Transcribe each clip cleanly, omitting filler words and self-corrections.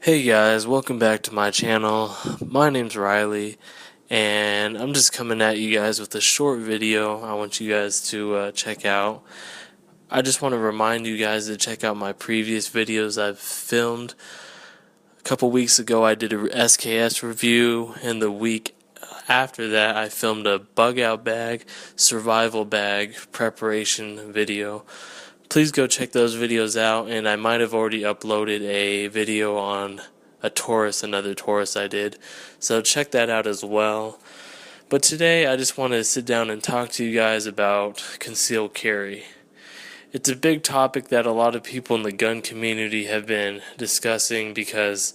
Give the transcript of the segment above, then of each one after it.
Hey guys, welcome back to my channel. My name's Riley, and I'm just coming at you guys with a short video I want you guys to check out. I just want to remind you guys to check out my previous videos I've filmed. A couple weeks ago I did a SKS review, and the week after that I filmed a bug out bag, survival bag preparation video. Please go check those videos out, and I might have already uploaded a video on another Taurus I did, so check that out as well. But today I just want to sit down and talk to you guys about concealed carry. It's a big topic that a lot of people in the gun community have been discussing because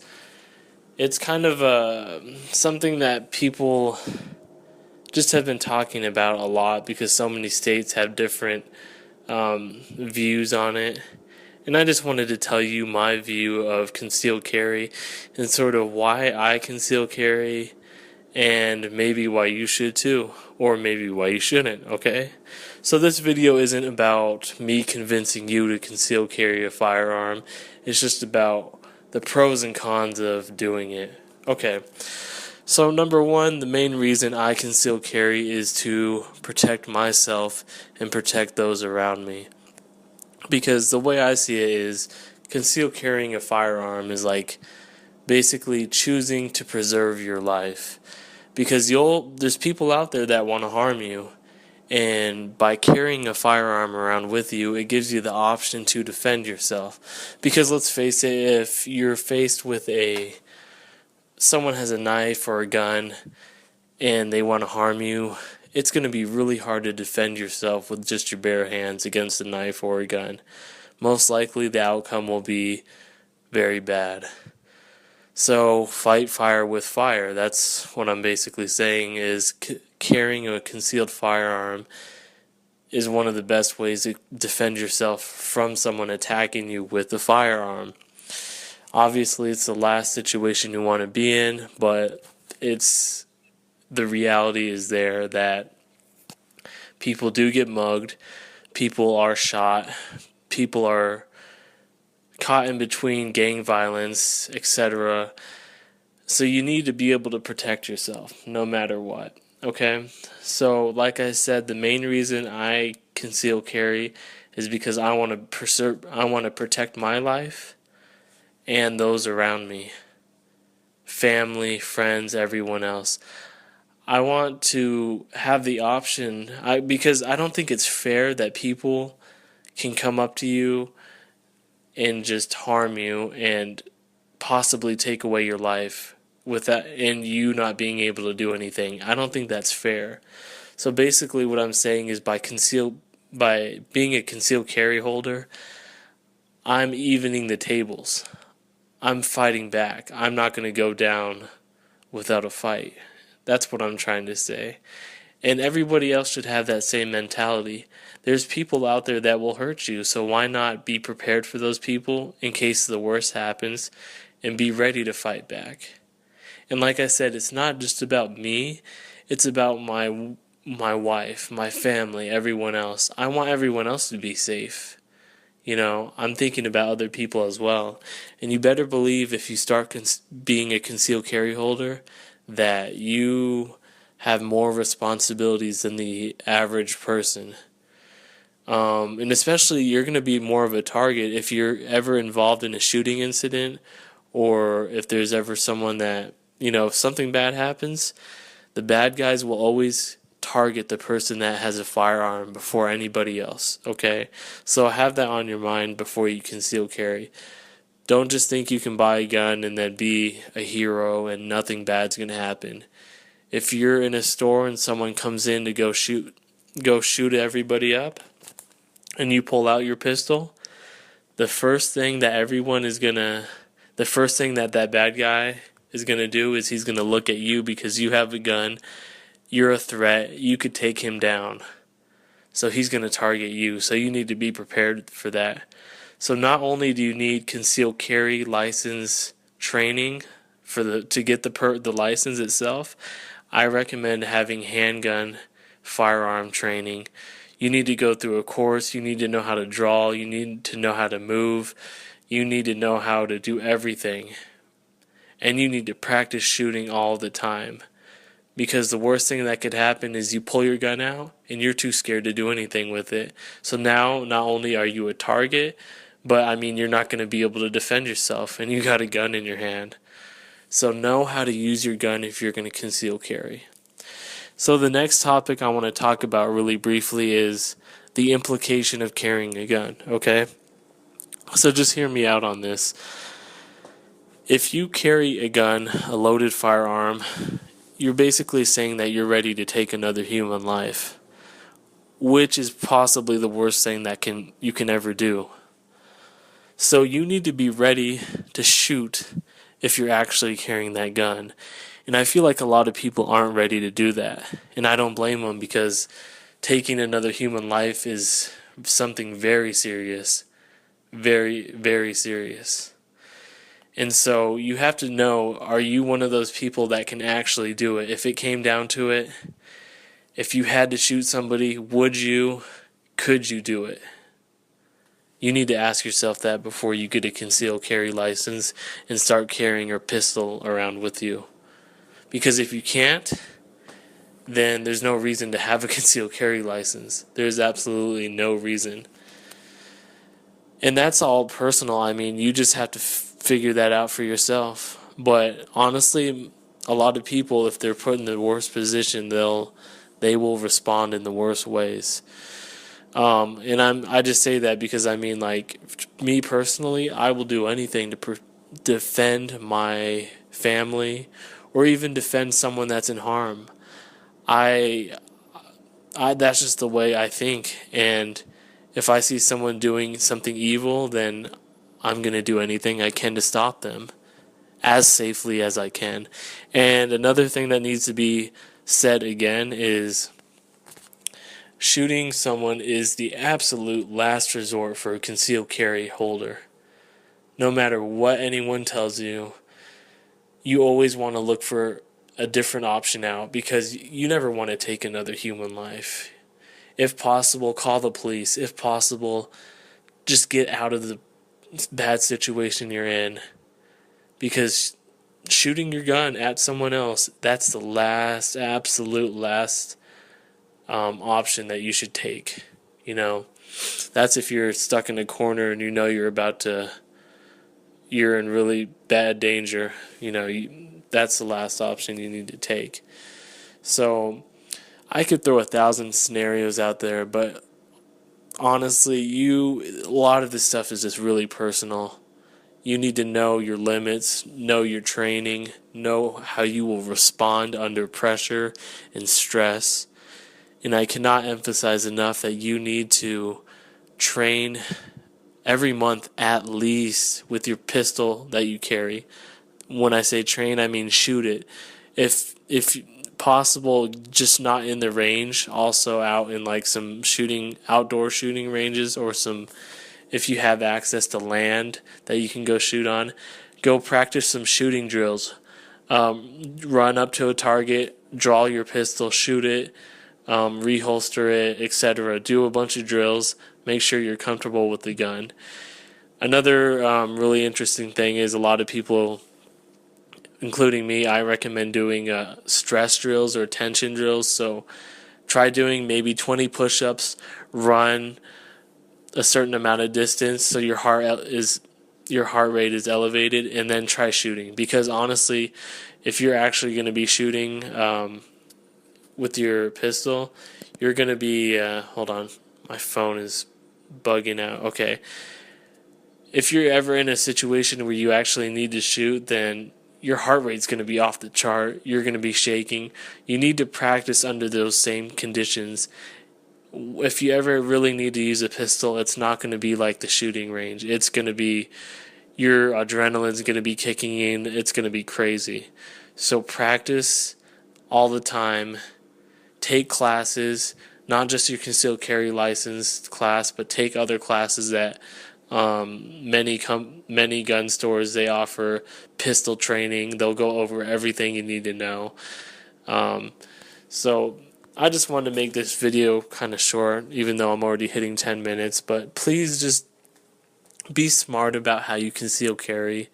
it's kind of something that people just have been talking about a lot because so many states have different views on it. And I just wanted to tell you my view of concealed carry and sort of why I conceal carry and maybe why you should too, or maybe why you shouldn't, okay? So this video isn't about me convincing you to conceal carry a firearm. It's just about the pros and cons of doing it. Okay. So number one, the main reason I conceal carry is to protect myself and protect those around me. Because the way I see it is concealed carrying a firearm is like basically choosing to preserve your life. Because there's people out there that want to harm you. And by carrying a firearm around with you, it gives you the option to defend yourself. Because let's face it, if you're faced with someone has a knife or a gun and they want to harm you, it's going to be really hard to defend yourself with just your bare hands against a knife or a gun. Most likely the outcome will be very bad. So fight fire with fire. That's what I'm basically saying is carrying a concealed firearm is one of the best ways to defend yourself from someone attacking you with a firearm. Obviously, it's the last situation you want to be in, but the reality is there that people do get mugged, people are shot, people are caught in between gang violence, etc. So you need to be able to protect yourself no matter what, okay? So like I said, the main reason I conceal carry is because I want to protect my life and those around me. Family, friends, everyone else. I want to have the option, because I don't think it's fair that people can come up to you and just harm you and possibly take away your life with that, and you not being able to do anything. I don't think that's fair. So basically what I'm saying is by being a concealed carry holder, I'm evening the tables. I'm fighting back. I'm not going to go down without a fight. That's what I'm trying to say. And everybody else should have that same mentality. There's people out there that will hurt you, so why not be prepared for those people in case the worst happens and be ready to fight back? And like I said, it's not just about me, it's about my wife, my family, everyone else. I want everyone else to be safe. I'm thinking about other people as well. And you better believe if you start being a concealed carry holder that you have more responsibilities than the average person. And especially you're going to be more of a target if you're ever involved in a shooting incident, or if there's ever someone that, if something bad happens, the bad guys will always target the person that has a firearm before anybody else, okay? So have that on your mind before you conceal carry. Don't just think you can buy a gun and then be a hero and nothing bad's going to happen. If you're in a store and someone comes in to go shoot everybody up, and you pull out your pistol, the first thing that that bad guy is going to do is he's going to look at you because you have a gun. You're a threat. You could take him down. So he's going to target you. So you need to be prepared for that. So not only do you need concealed carry license training to get the license itself, I recommend having handgun firearm training. You need to go through a course. You need to know how to draw. You need to know how to move. You need to know how to do everything and you need to practice shooting all the time. Because the worst thing that could happen is you pull your gun out and you're too scared to do anything with it. So now not only are you a target, but I mean, you're not going to be able to defend yourself, and you got a gun in your hand. So know how to use your gun if you're going to conceal carry. So the next topic I want to talk about really briefly is the implication of carrying a gun, okay? So just hear me out on this. If you carry a gun, a loaded firearm, you're basically saying that you're ready to take another human life, which is possibly the worst thing that you can ever do. So you need to be ready to shoot if you're actually carrying that gun. And I feel like a lot of people aren't ready to do that. And I don't blame them, because taking another human life is something very serious. Very, very serious. And so you have to know, are you one of those people that can actually do it? If it came down to it, if you had to shoot somebody, could you do it? You need to ask yourself that before you get a concealed carry license and start carrying your pistol around with you. Because if you can't, then there's no reason to have a concealed carry license. There's absolutely no reason. And that's all personal. I mean, you just have to figure that out for yourself. But honestly, a lot of people, if they're put in the worst position, they will respond in the worst ways. And I just say that because, I mean, like, me personally, I will do anything to defend my family, or even defend someone that's in harm. That's just the way I think. And if I see someone doing something evil, then I'm going to do anything I can to stop them as safely as I can. And another thing that needs to be said again is, shooting someone is the absolute last resort for a concealed carry holder. No matter what anyone tells you, you always want to look for a different option out, because you never want to take another human life. If possible, call the police. If possible, just get out of the bad situation you're in. Because shooting your gun at someone else, that's the absolute last option that you should take. You know, that's if you're stuck in a corner and you know you're in really bad danger. You know, that's the last option you need to take. So I could throw 1,000 scenarios out there, but honestly, a lot of this stuff is just really personal. You need to know your limits, know your training, know how you will respond under pressure and stress. And I cannot emphasize enough that you need to train every month at least with your pistol that you carry. When I say train, I mean shoot it. If possible, just not in the range, also out in like some outdoor shooting ranges, or if you have access to land that you can go shoot on, go practice some shooting drills. Run up to a target, draw your pistol, shoot it, reholster it, etc. Do a bunch of drills. Make sure you're comfortable with the gun. Another really interesting thing is, a lot of people, including me, I recommend doing stress drills or tension drills. So try doing maybe 20 push-ups, run a certain amount of distance so your heart rate is elevated, and then try shooting. Because honestly, if you're actually going to be shooting with your pistol, you're going to be hold on, my phone is bugging out. Okay. If you're ever in a situation where you actually need to shoot, then your heart rate's going to be off the chart. You're going to be shaking. You need to practice under those same conditions. If you ever really need to use a pistol, it's not going to be like the shooting range. It's going to be, your adrenaline's going to be kicking in. It's going to be crazy. So practice all the time. Take classes, not just your concealed carry license class, but take other classes that many gun stores, they offer pistol training. They'll go over everything you need to know. So I just wanted to make this video kind of short, even though I'm already hitting 10 minutes. But please just be smart about how you conceal carry.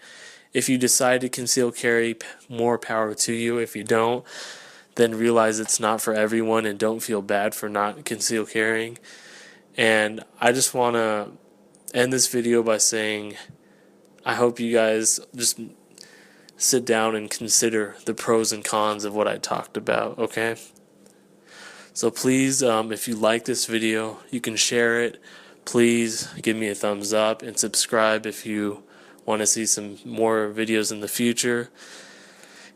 If you decide to conceal carry, more power to you. If you don't, then realize it's not for everyone and don't feel bad for not conceal carrying. And I just want to end this video by saying I hope you guys just sit down and consider the pros and cons of what I talked about, okay? So please, if you like this video, you can share it. Please give me a thumbs up and subscribe if you want to see some more videos in the future.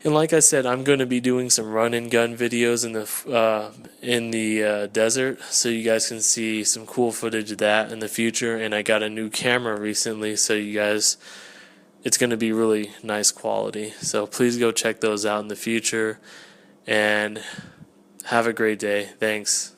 And like I said, I'm going to be doing some run and gun videos in the desert, so you guys can see some cool footage of that in the future. And I got a new camera recently, so you guys, it's going to be really nice quality. So please go check those out in the future, and have a great day. Thanks.